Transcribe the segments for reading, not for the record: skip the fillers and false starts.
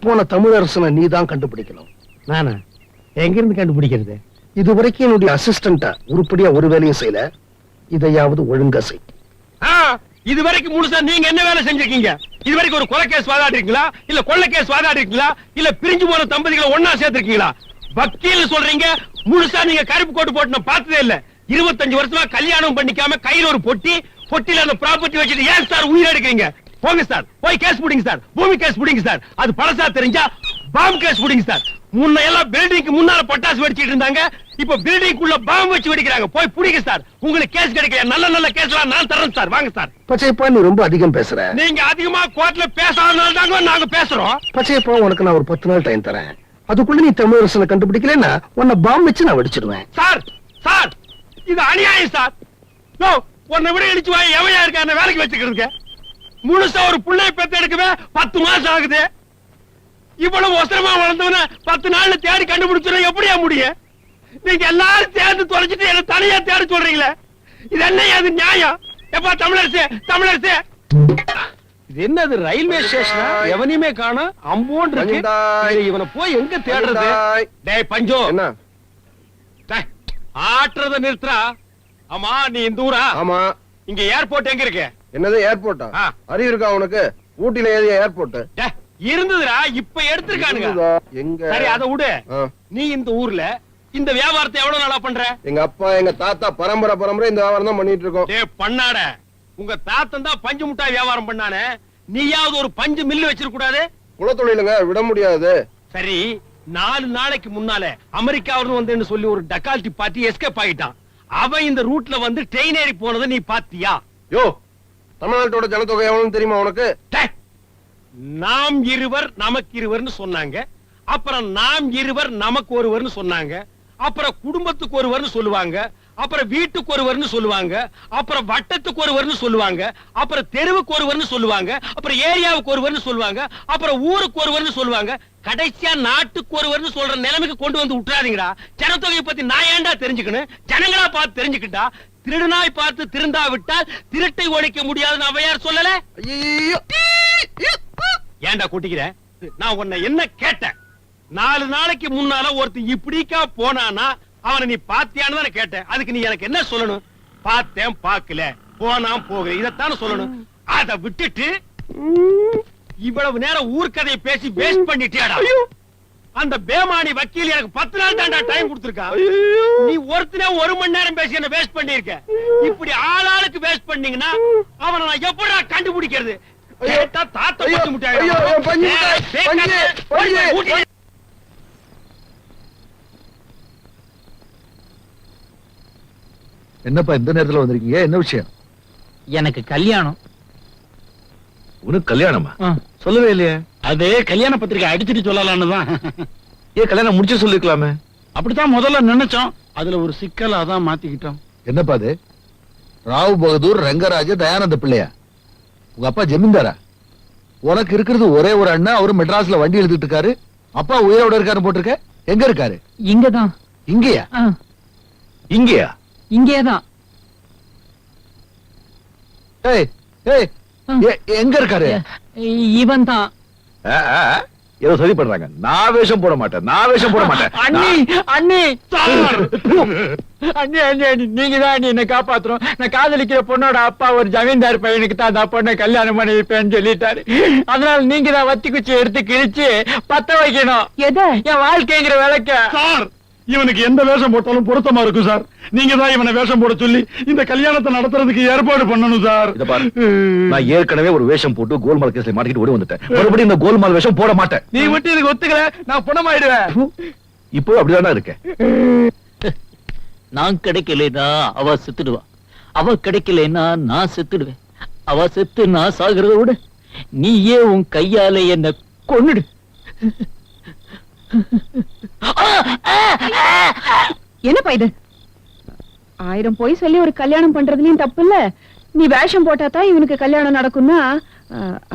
போன தமிழரசனை நீ தான் கண்டுபிடிக்கணும். நானா? எங்க இருந்து கண்டுபிடிக்கிறது? இதுவரைக்கும் என்னுடைய அசிஸ்டண்டா உருப்படியா ஒரு வேலையும் செய்யல. இதையாவது ஒழுங்கா செய். இதுவரைக்கும் முழுசா நீங்க என்ன வேலை செஞ்சிருக்கீங்க? இதுவரைக்கும் ஒரு கொலை கேஸ் வாதாடுறீங்களா, இல்ல கொள்ளை கேஸ் வாதாடுறீங்களா, இல்ல பிரிஞ்சு போன தம்பதிகளை ஒன்னா சேர்த்திருக்கீங்களா? வக்கீல் சொல்றீங்க, முழுசா நீங்க கருப்பு கோட்டு போட்டு நான் பார்த்ததே இல்ல. 25 வருஷமா கல்யாணம் பண்ணிக்காம கையில ஒரு பொட்டில அந்த ப்ராப்பர்ட்டி வச்சுட்டு ஏன் சார் உயிர் எடுக்கிறீங்க? போங்க சார், போய் கேஸ் புடிங்க சார், பூமி கேஸ் புடிங்க சார். அது பழசா தெரிஞ்சா பாம்பு கேஸ் புடிங்க சார். முன்ன எல்லாம் பில்டிங்க்கு முன்னால பட்டாசு வெடிச்சிட்டு இருந்தாங்க, இப்ப பில்டிங் உள்ள பாம்பு வச்சு வெடிக்கிறாங்க. போய் புடிங்க சார். உங்களுக்கு கேஸ் கிடைக்கல, நல்ல நல்ல கேஸ்லாம் நான் தரேன் சார். வாங்க சார். பச்சையப்பா, நீ ரொம்ப அதிகம் பேசுற. நீங்க அதிகமா கோர்ட்ல பேசாதனால தாங்க நாங்க பேசுறோம். பச்சையப்பா, உனக்கு நான் ஒரு 10 நாள் டைம் தரேன். அதுக்குள்ள நீ தமிழரசனை கண்டுபிடிக்கலன்னா உன்னை பாம்பு வச்சு நான் வெடிச்சிடுவேன். சார் சார், இது அநியாயம் சார். யோ, உன்னை விட இடிச்சு வாய் எவையா இருக்க என்ன வேலைக்கு வச்சுக்கிறதுக்கு? முழுசா ஒரு புள்ளைய பெத்து எடுக்கவே 10 மாசம் ஆகுது. இவ்வளவு அவசரமா வளர்ந்தவன 10 நாள்ல தேடி கண்டுபிடிச்சா எப்படியா முடியும்? நீங்க எல்லாரும் சேர்ந்து தொலைச்சிட்டு என்ன தனியா தேட சொல்றீங்களே, இது என்ன அது நியாயம்? எப்பா தமிழரசு, தமிழரசு, இது என்னது ரயில்வே ஸ்டேஷனா? எவனையுமே காணோம். அம்போன் இருக்கு. இவனை போய் எங்க தேடுறது? டேய் பஞ்சோ, என்ன ஆற்றத நிறுத்துறா. ஆமா, நீ இந்த ஊரா? ஆமா. இங்க ஏர்போர்ட் எங்க இருக்கு? என்னது ஏர்போர்ட்டா? அறிவு இருக்கா உனக்கு? ஊட்டில ஏது ஏர்போர்ட் இருந்ததுடா, இப்ப எடுத்துருக்கானுங்க. எங்க? சரி, அதை விடு. நீ இந்த ஊர்ல இந்த வியாபாரத்தை எவ்வளவு நாளா பண்ற? எங்க அப்பா எங்க தாத்தா பரம்பரை இந்த வியாபாரம் தான் பண்ணிட்டு இருக்கோம். டேய் பண்ணாட, உங்க தாத்தன் தான் பஞ்சு முட்டாய் வியாபாரம் பண்ணானே, நீயாவது ஒரு பஞ்சு மில்லு வச்சிருக்க கூடாது? குலத்தொழிலுங்க, விட முடியாது. சரி, 4 நாளைக்கு முன்னால அமெரிக்காவிலிருந்து வந்து சொல்லி ஒரு டக்கால்டி பார்ட்டி எஸ்கேப் ஆகிட்டான். அவன் இந்த ரூட்ல வந்து ட்ரெயின் ஏறி போனதை நீ பாத்தியா? யோ, தமிழ்நாட்டோட ஜனத்தொகை எவ்வளவு தெரியுமா உனக்கு? நாம் இருவர் நமக்கு இருவர்னு சொன்னாங்க, அப்புறம் நாம் இருவர் நமக்கு ஒருவர்னு சொன்னாங்க, அப்புறம் குடும்பத்துக்கு ஒருவர்னு சொல்லுவாங்க, அப்புறம் வீட்டுக்கு ஒருவர்னு சொல்லுவாங்க, அப்புறம் வட்டத்துக்கு ஒருவர்னு சொல்லுவாங்க, அப்புறம் தெருவுக்கு ஒருவர்னு சொல்லுவாங்க, அப்புறம் ஏரியாவுக்கு ஒருவர்னு சொல்லுவாங்க, அப்புறம் ஊருக்கு ஒருவர்னு சொல்லுவாங்க, கடைசியா நாட்டுக்கு ஒருவர்னு சொல்ற நிலைமைக்கு கொண்டு வந்து விட்டுறாதீங்கடா. ஜனத்தொகையை பத்தி நான் ஏன்டா தெரிஞ்சுக்கணும்? ஜனங்களா பார்த்து தெரிஞ்சுக்கிட்டா. திருநாய் பார்த்து திருந்தா விட்டால் திருட்டை ஒழிக்க முடியாதுன்னு அவையார் சொல்லல? ஏன்டா கூட்டிக்கிற? நான் உன்னை என்ன கேட்டேன்? 4 நாளைக்கு முன்னால ஒருத்தன் இப்படிக்கா போனானா அவனை நீ பாத்தியான்னு தான் கேட்டேன். அதுக்கு நீ எனக்கு என்ன சொல்லணும்? பார்த்தேன், பார்க்கல, போனான், போகல, இதத்தான சொல்லணும். அதை விட்டுட்டு இவ்வளவு நேரம் ஊர்க்கதையை பேசி வேஸ்ட் பண்ணிட்டியாடா. அந்த பேமானி வக்கீல் எனக்கு 10 நாள் தாண்டா டைம் கொடுத்திருக்கா. நீ ஒருத்தனே 1 மணி நேரம் பேசி என்ன வேஸ்ட் பண்ணிருக்க. இப்படி ஆளாளுக்கு வேஸ்ட் பண்ணீங்கன்னா அவனை நான் எப்படா கண்டுபிடிக்கிறது? என்னப்பா இந்த நேரத்துல வந்திருக்கீங்க? என்ன விஷயம்? எனக்கு கல்யாணம். உனக்கு கல்யாணமா? சொல்லவே இல்லையே. அது கல்யாண பத்திரிக்கை அடிச்சிட்டு சொல்லலான்னு தான். ஏன் கல்யாணம் முடிச்சு சொல்லிருக்கலாமே? அப்படித்தான் முதல்ல நினைச்சோம், அதுல ஒரு சிக்கல், அதான் மாத்திக்கிட்டோம். என்னப்பா அது? ராவ் பகதூர் ரங்கராஜ தயானந்த பிள்ளையா? உங்க அப்பா ஜமீன்தாரா? உனக்கு இருக்கிறது ஒரே ஒரு அண்ணன், அவரு மெட்ராஸ்ல வண்டி எழுதிட்டு இருக்காரு. அப்பா உயிரோட இருக்காரு போட்டிருக்க. எங்க இருக்காரு? இங்கதான். இங்கயா? இங்கயா? இங்கேதான். எங்க இருக்காரு? இவன் தான். ஏதோ சரி பண்றாங்க. நான் வேஷம் போட மாட்டேன், நான் வேஷம் போட மாட்டேன். அண்ணி அண்ணி அண்ணி அண்ணி, நீங்க தான் என்ன காப்பாத்துறோம். நான் காதலிக்கிற பொண்ணோட அப்பா ஒரு ஜமீன்தார் பையனுக்கு தான் அந்த பொண்ணை கல்யாணம் பண்ணி வைப்பேன்னு சொல்லிட்டாரு. அதனால நீங்க தான் வத்தி குச்சி எடுத்து கிழிச்சு பத்த வைக்கணும். எதை? என் வாழ்க்கைங்கிற விளக்க. சார், இவனுக்கு எந்த வேஷம் போட்டாலும் பொருத்தமா இருக்கும் சார். நீங்க தான் இவனை வேஷம் போட சொல்லி இந்த கல்யாணத்தை நடத்துறதுக்கு ஏற்பாடு பண்ணணும் சார். இத பாரு, நான் ஏற்கனவே ஒரு வேஷம் போட்டு கோல்மால் கேஸ்ல மாட்டிக்கிட்டு ஓடி வந்துட்டேன். மறுபடியும் இந்த கோல்மால் வேஷம் போட மாட்டேன். நீ மட்டும் இதுக்கு ஒத்துக்கல, நான் பணமாயிடுவேன். இப்போ அப்படிதானா இருக்கேன். நான் கிடைக்கலனா அவ செத்துடுவா, அவ கிடைக்கலனா நான் செத்துடுவேன். அவ செத்து நான் சாகிறத விட நீயே உன் கையால என்ன கொன்னுடு. என்னப்பா இது? 1000 போய் சொல்லி ஒரு கல்யாணம் பண்றதுலயும் தப்பு இல்ல, நீ வேஷம் போட்டா தான் இவனுக்கு கல்யாணம் நடக்கும்னா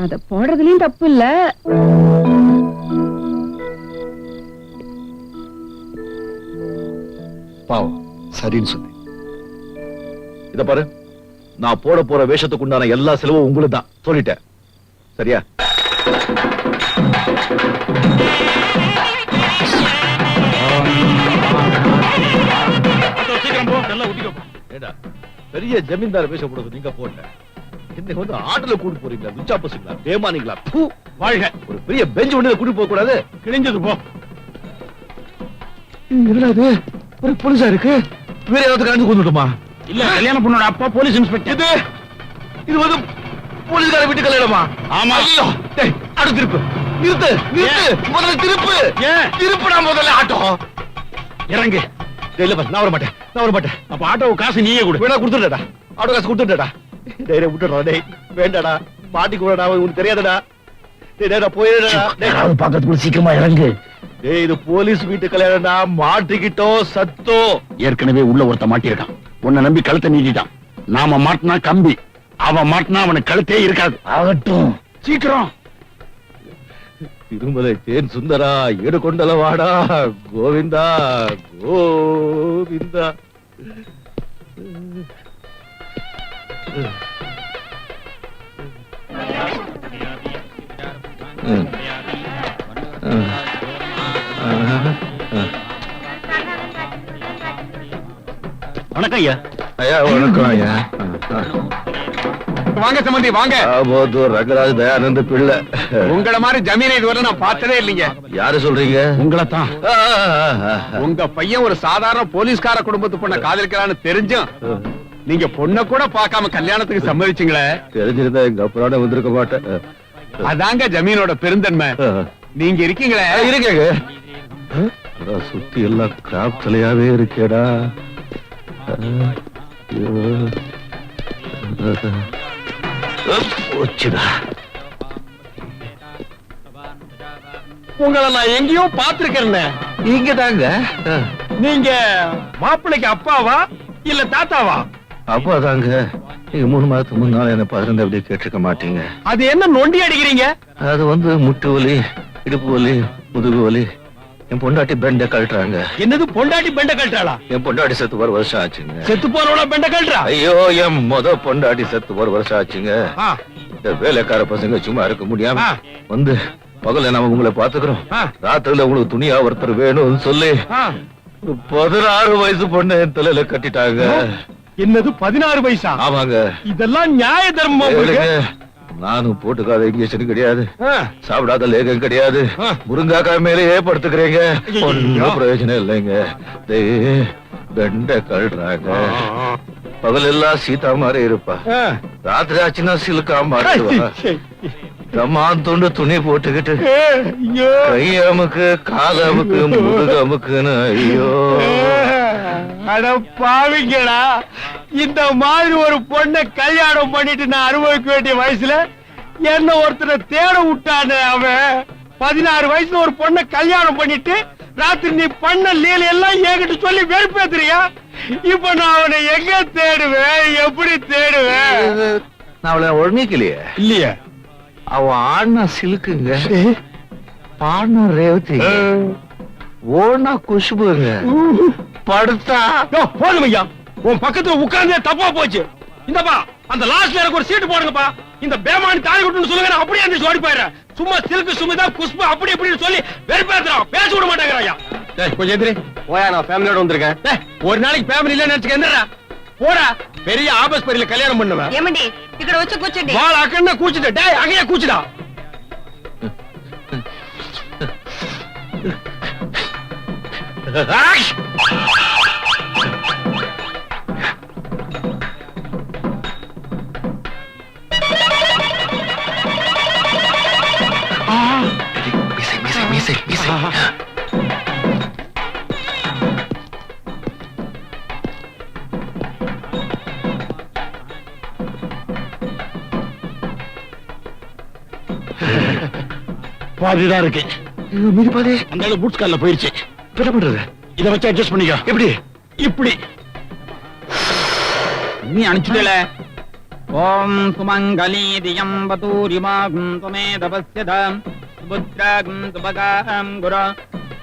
அத போடுறதுலயும் தப்பு இல்ல. பாவம், சரின்னு சொல்லி. இத பாரு, நான் போட போற வேஷத்துக்கு உண்டான எல்லா செலவும் உங்களுக்கு தான் சொல்லிட்டேன். சரியா? சீக்கிரம் போ, நல்லா ஊத்திக்கோ. ஏடா பெரிய ஜமீன்தார் பேச போடுறது நீங்க போட்ட இன்னைக்கு வந்து ஆட்டோல கூட்டு போறீங்களா விச்சா பசங்களா பேமானிங்களா வாழ்க. ஒரு பெரிய பெஞ்ச் ஒண்ணு கூட்டு போக கூடாது கிழிஞ்சது போ. என்னது ஒரு போலீஸா இருக்கு வேற ஏதாவது கலந்து கொண்டுட்டுமா இல்ல கல்யாண பொண்ணோட அப்பா போலீஸ் இன்ஸ்பெக்டர். இது வந்து போலீஸ்கார வீட்டு கல்யாணமா ஆமா. ஐயோ டேய் அடுத்து திருப்பு நிறுத்து நிறுத்து முதல்ல திருப்பு ஏன்? திருப்புடா முதல்ல ஆட்டோ இறங்கு. டேய் இல்ல நான் வர மாட்டேன் நான் வர மாட்டேன் அப்ப ஆட்டோ காசு நீயே கொடு. வேணா கொடுத்துடா ஆட்டோ காசு கொடுத்துடா டேய் விட்டுறா டேய் வேண்டாடா மாட்டி கூடடா உனக்கு தெரியாதடா டேய் டேய் போயிடா டேய் பாக்கிறதுக்குள்ள சீக்கிரமா இறங்கு. டேய் இது போலீஸ் வீட்டு கல்யாணம்டா மாட்டிக்கிட்டோ சத்தோ ஏற்கனவே உள்ள ஒருத்த மாட்டிருக்கான். உன்னை நம்பி கழுத்தை நீட்டிட்டான். நாம மாட்டினா கம்பி, அவன் மாட்டினா அவனுக்கு கழுத்தே இருக்காது. ஆகட்டும். சீக்கிரம். திருமலை தேன் சுந்தரா ஈடு கொண்டலவாடா கோவிந்தா கோவிந்தா வணக்கம் ஐயா. ஐயா வணக்கம் ஐயா வாங்க சம்பந்தி வாங்க. ரங்கராஜ் தயானந்த பிள்ளை உங்கள மாதிரி ஜமீனை இதுவரை நான் பார்த்ததே இல்லைங்க. யாரு சொல்றீங்க உங்களைத்தான். உங்க பையன் ஒரு சாதாரண போலீஸ்கார குடும்பத்து பொண்ண காதலிக்கிறான்னு தெரிஞ்சும் நீங்க பொண்ண கூட பார்க்காம கல்யாணத்துக்கு சம்மதிச்சீங்களே. தெரிஞ்சிருந்தா எங்க அப்புறம் வந்திருக்க மாட்டேன் அதாங்க ஜமீனோட பெருந்தன்மை. நீங்க இருக்கீங்களே. இருக்கேங்க சுத்தி எல்லாம் கிராப் தலையாவே இருக்கேடா போச்சுடா உங்களை நான் எங்கேயோ பாத்திருக்கேன். இங்க தாங்க நீங்க மாப்பிள்ளைக்கு அப்பாவா இல்ல தாத்தாவா? அப்பா தாங்க நீங்க 3 மாதத்துக்கு முன்னால என்ன பாருங்க அப்படியே கேட்டிருக்க மாட்டீங்க. அது என்ன நொண்டி அடிக்கிறீங்க? அது வந்து முட்டு வலி இடுப்பு வலி முதுகு வலி என் பொண்டாட்டி பெண்ட கழட்டுறாங்க. என்னது பொண்டாட்டி பெண்ட கழட்டாளா? என் பொண்டாட்டி செத்து 1 வருஷம் ஆச்சுங்க. செத்து போனவள பெண்ட கழட்டா? ஐயோ என் பொண்டாட்டி செத்து 1 வருஷம் ஆச்சுங்க. இந்த வேலைக்கார பசங்க சும்மா இருக்க முடியாம வந்து பகல நாம உங்களை பாத்துக்கிறோம், ராத்திரில உங்களுக்கு துணியா ஒருத்தர் வேணும்னு சொல்லி 16 வயசு பொண்ணு என் தலையில கட்டிட்டாங்க. என்னது 16 வயசா? ஆமாங்க. இதெல்லாம் நியாய தர்மம். நானும் போட்டுக்காத இன்ஜெக்ஷன் கிடையாது, சாப்பிடாத லேகம் கிடையாது, முருங்காக்காய் மேலேயே படுத்துக்கிறீங்க, ஒன்னும் பிரயோஜனம் இல்லைங்க. பெண்ட கழுறாங்க. பகல் எல்லாம் சீதா மாதிரி இருப்பா, ராத்திரி ஆச்சுன்னா சிலுக்கா மாறிடுவா. தம்மான் துண்டு துணி போட்டுக்கிட்டு கையமுக்கு காலமுக்கு முதுகமுக்குன்னு ஐயோ அட பாவிங்களா, இந்த மாதிரி ஒரு பொண்ணை கல்யாணம் பண்ணிட்டு நான் அனுபவிக்க வேண்டிய வயசுல என்ன ஒருத்தரை தேட விட்டானே அவன். 16 வயசுல ஒரு பொண்ணை கல்யாணம் பண்ணிட்டு ராத்திரி நீ பண்ண லீல எல்லாம் என்கிட்ட சொல்லி வெறுப்பேத்துறியா? இப்ப நான் அவனை எங்க தேடுவேன், எப்படி தேடுவேன்? நான் அவளை ஒழுங்கிக்கலையே. இல்லையே. அவன் ஆடினா சிலுக்குங்க, பாடினா ரேவதி, ஓனா குஷ்புங்க, படுத்தா போதும் ஐயா. உன் பக்கத்துல உட்கார்ந்தே தப்பா போச்சு. இந்தப்பா அந்த லாஸ்ட்ல எனக்கு ஒரு சீட்டு போடுங்கப்பா. இந்த பேமானி தாலி கட்டுன்னு சொல்லுங்க, நான் அப்படியே அந்த ஓடி போயிடுறேன். சும்மா சில்கு சுமிதா குஷ்பு அப்படி இப்படின்னு சொல்லி வெறுப்பேத்துறான், பேச விட மாட்டேங்கிறாயா. கொஞ்சம் எதிரி போயா, நான் ஃபேமிலியோட வந்திருக்கேன். ஒரு நாளைக்கு ஃபேமிலி இல்ல நினைச்சுக்க என்னடா போடா. பெரிய ஆபஸ் பெரிய கல்யாணம் பண்ணுவேன். ఏమండి ఇక్కడ వచ్చి కూర్చోండి. வாள் அக்கண்ண கூச்சிட்ட. டேய் அங்கேயே கூச்சிடா. பாதிதான் இருக்கு. மீதி பாதி அந்த பூட்ஸ் கால்ல போயிருச்சு. என்ன பண்றது? இத வச்சு அட்ஜஸ்ட் பண்ணிக்க. எப்படி? இப்படி நீ அனுப்பிச்சுட்டல. ஓம் சுமங்கலி தியம் வதூரிமாகும் துமே தபஸ்யதாம் புத்ராகும் சுபகாம் குரு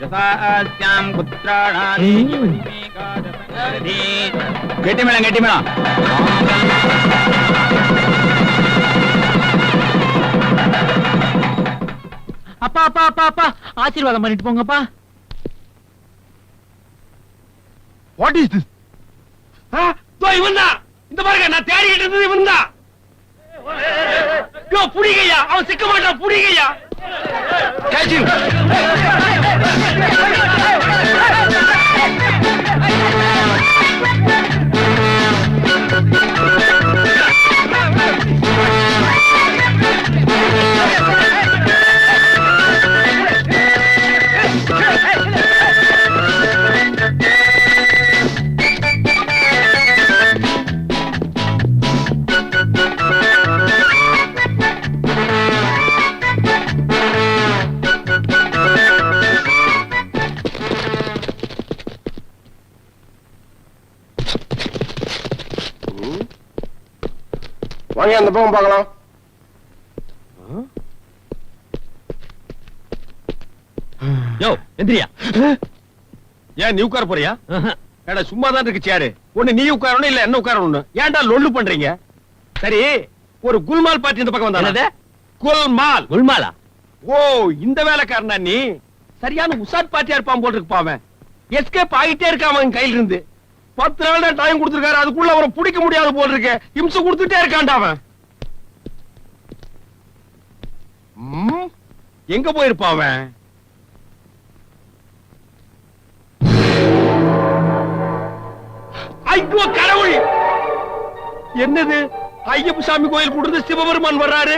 யசாஸ்யாம் புத்ராணாதி யுவதிமேகாதபதி. கெட்டி மேளம். அப்பா அப்பா அப்பா அப்பா ஆசீர்வாதம் பண்ணிட்டு போங்கப்பா. What is this? இவன் தான். இந்த பாருங்க, நான் தேடிக்கிட்டு இருந்தது இவன் தான். புடிகையா, அவன் சிக்க மாட்டான். புடிகையா. வாங்க அந்த பக்கம் பார்க்கலாம். யோ எந்திரியா. ஏன் நீ உட்கார போறியா? ஏடா சும்மா தான் இருக்கு சேரு. ஒண்ணு நீ உட்காரணும், இல்ல என்ன உட்காரணும். ஏன்டா லொள்ளு பண்றீங்க? சரி, ஒரு குல்மால் பார்ட்டி இந்த பக்கம் வந்தா. குல்மால். குல்மாலா? ஓ, இந்த வேலைக்காரனா நீ? சரியான உசாட் பார்ட்டியா இருப்பான் போல் இருக்கு. பாவன் எஸ்கேப் ஆகிட்டே இருக்கான் அவன் கையில இருந்து. 10 நாள் தான் டைம் கொடுத்திருக்காரு. அதுக்குள்ள அவரை பிடிக்க முடியாது போல் இருக்கு. இம்சை கொடுத்துட்டே இருக்கான்டா அவன். எங்க போயிருப்பான் அவன்? ஐயோ கடவுள், என்னது? ஐயப்ப சாமி கோயில் கூடுறது சிவபெருமான் வர்றாரு.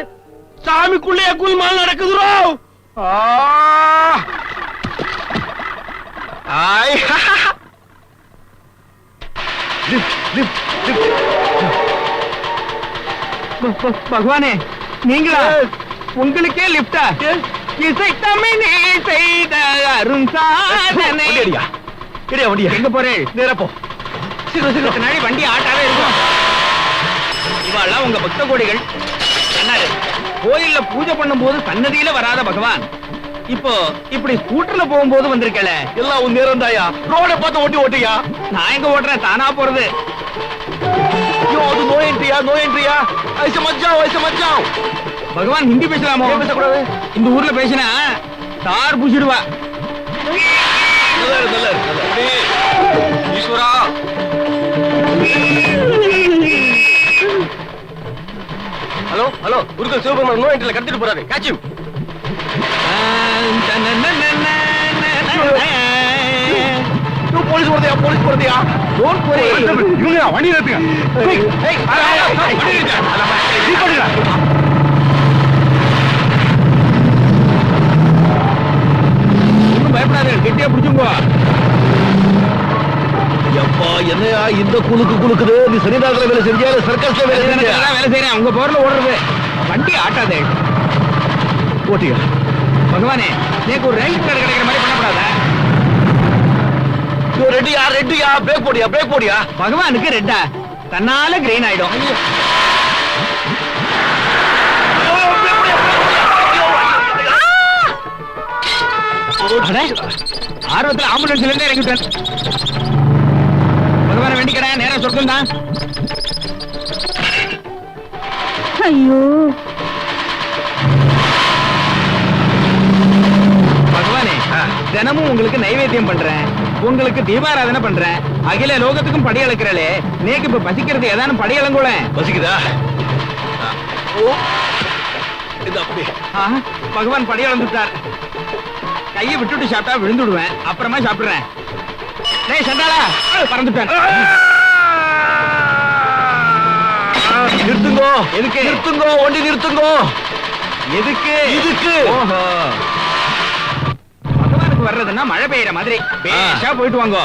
சாமிக்குள்ளே குல்மால் நடக்குதுரோ. பகவானே, நீங்களா? உங்களுக்கே லிப்டா? இசை தமிழே செய்த அருண் சாதனை. எங்க போறேன்? நேரப்போ சீக்கிரம் நாடி வண்டி ஆட்டாவே இருக்கும். இவாள்லாம் உங்க பக்த கோடிகள். அண்ணாரு, கோயில்ல பூஜை பண்ணும் போது சன்னதியில வராத பகவான் இப்போ இப்படி ஸ்கூட்டர்ல போகும்போது வந்திருக்கல. எல்லாம் உன் நேரம் தாயா. ரோட பார்த்து ஓட்டி ஓட்டியா? நான் எங்க ஓட்டுறேன், தானா போறது. அது நோ என்ட்ரியா, நோ என்ட்ரியா. ஐசா மச்சான், ஐசா மச்சான். பகவான் ஹிந்தி பேசலாமோ? பேசக்கூடாது. இந்த ஊர்ல பேசினா தார் பூசிடுவா. ஈஸ்வரா, ஹலோ ஹலோ, குருக்கள் சிவபெருமான் நோ என்ட்ரில கடத்திட்டு போறாரு. காட்சி. போலீஸ் வருதையா, போலீஸ் வருதையா. இவங்க வண்டி நிறுத்துங்க. ஒன்னும் பயப்படாது, கெட்டியா பிடிச்சுங்க. எப்பா என்னையா இந்த குலுக்குது? நீ சரிதாகல வேலை செஞ்சியா, சர்க்கஸ்ல வேலை செஞ்சியா? வேலை செய்யறேன். உங்க போர்ல ஓடுறது வண்டி ஆட்டாதே. ஓட்டியா பகவானே, எனக்கு ஒரு ரயில் கார்டு கிடைக்கிற மாதிரி பண்ணக்கூடாதா? ரெட்டியா ரெட்டியா, பிரேக் போடியா, பிரேக் போடியா. பகவானுக்கு ரெட்டா? தன்னால கிரீன் ஆயிடும். ஆர்வத்துல ஆம்புலன்ஸ்ல இருந்து இறங்கிட்டேன். பகவான வேண்டிக்கிறேன், நேரம் சொர்க்கம் தான். ஐயோ, பகவானே, தினமும் உங்களுக்கு நைவேத்தியம் பண்றேன், உங்களுக்கு தீபாராதனை பண்றேன், அகில லோகத்துக்கும் படி அளக்கிறே. நேக்கு இப்ப பசிக்கிறது ஏதானும் படி அளங்கூட பசிக்குதா? ஓ, இது அப்படி. பகவான் படி அளந்துட்டார். கையை விட்டுட்டு சாப்பிட்டா விழுந்துடுவேன், அப்புறமா சாப்பிடுறேன். டேய் சண்டாளா, பறந்துட்டேன். நிறுத்துங்கோ. எதுக்கு? நிறுத்துங்கோ, வண்டி நிறுத்துங்கோ. எதுக்கு? இதுக்கு. ஓஹோ, பகவானுக்கு வர்றதுன்னா மழை பெய்யற மாதிரி பேஷா போயிட்டு வாங்கோ.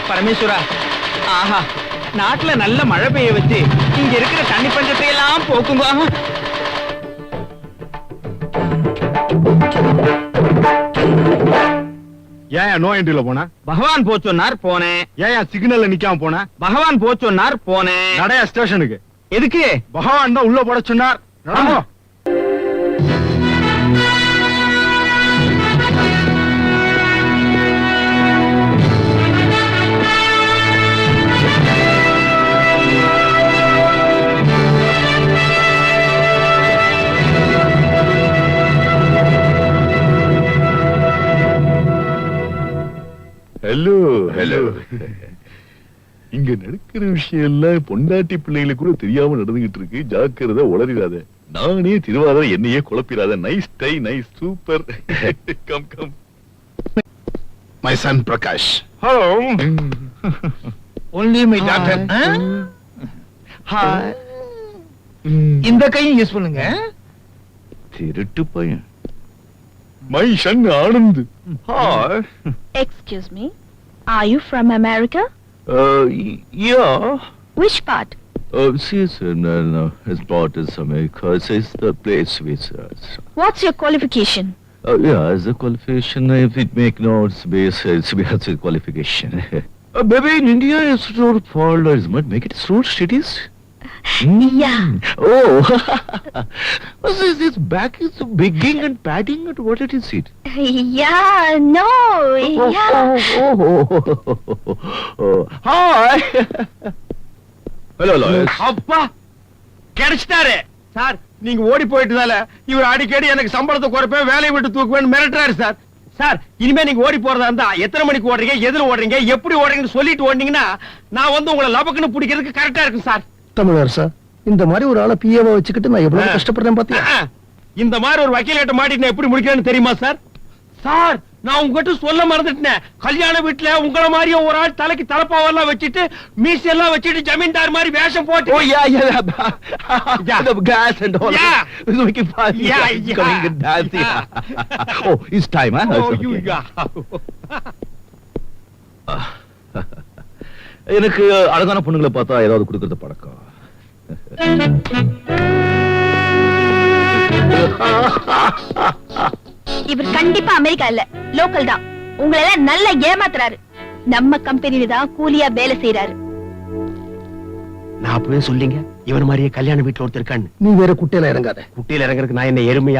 பரமேஸ்வரா, ஆஹா, நாட்டுல நல்ல மழை பெய்ய வச்சு இங்க இருக்கிற தண்ணி பஞ்சத்தை எல்லாம் போக்குங்க. ஏன் நோ என்ட்ரில போன? பகவான் போச்சொன்னார் போனேன். ஏன் சிக்னல்ல நிக்காம போன? பகவான் போச்சொன்னார் போனேன். நடைய ஸ்டேஷனுக்கு. எதுக்கு? பகவான் தான் உள்ள போட சொன்னார். நடந்தோ. ஹலோ ஹலோ இங்க நடக்கிற விஷயம் எல்லாம் பொண்டாட்டி பிள்ளைகளுக்கு கூட தெரியாம நடந்துகிட்டு இருக்கு. ஜாக்கிரதை, உளறிடாத. நானே திருவாதிரை என்னையே குழப்பிடாத. Nice tie, nice, super. Come come. My son Prakash. Hello only my doctor. இந்த கையும் யூஸ் பண்ணுங்க. திருட்டு பையன். My son Anand. Hi. Excuse me, are you from America? Yeah. Which part? No, his part is America. It's the place which. What's your qualification? Yeah, as a qualification, if it make no space, it's because a qualification. Maybe in India, it's not fault as much. Make it road cities. Yeah. Oh, this back is bigging and padding, and what it is it? Yeah, no, yeah. Hi. Hello, Lois. அப்பா கிடைச்சிட்டாரு sir. நீங்க ஓடி போயிட்டதால இவர் அடிக்கடி எனக்கு சம்பளத்தை குறைப்பேன், வேலையை விட்டு தூக்குவேன் மிரட்டுறாரு sir. Sir இனிமே நீங்க ஓடி போறதா இருந்தா எத்தனை மணிக்கு ஓடுறீங்க, எதுல ஓடுறீங்க, எப்படி ஓடுறீங்கன்னு சொல்லிட்டு ஓடுனீங்கன்னா நான் வந்து உங்களை லபக்குன்னு பிடிக்கிறதுக்கு கரெக்டா இருக்கும் சார். தமிழரசா, இந்த மாதிரி ஒரு ஆளை பிஏவா வச்சுக்கிட்டு நான் எவ்வளவு கஷ்டப்படுறேன் பாத்தியா? இந்த மாதிரி ஒரு வக்கீல் கிட்ட மாட்டிட்டு நான் எப்படி முடிக்கிறேன்னு தெரியுமா சார்? சார் நான் உங்ககிட்ட சொல்ல மறந்துட்டேன். கல்யாண வீட்டுல உங்களை மாதிரியே ஒரு ஆள் தலைக்கு தலப்பாவெல்லாம் வச்சுட்டு மீசையெல்லாம் வச்சுட்டு ஜமீன்தார் மாதிரி வேஷம் போட்டு. Oh yeah. The gas and all. Yeah. It's making fun. Yeah. Coming and dancing. Yeah. Oh, it's time, huh? Oh, It's you okay. எனக்கு அழகான பொண்ணுங்களை பார்த்தா ஏதாவது கொடுக்கறது பழக்கம். இவர் கண்டிப்பா அமெரிக்கா இல்ல, லோக்கல் தான். உங்களை எல்லாம் நல்லா ஏமாத்துறாரு. நம்ம கம்பெனில தான் கூலியா வேலை செய்யறாரு. நான் அப்பவே சொல்லிங்க இவர் மாதிரியே கல்யாண வீட்டுல ஒருத்தர் இருக்கான்னு. நீ வேற குட்டையில இறங்காத. குட்டியில இறங்குறதுக்கு நான் என்ன எருமையா?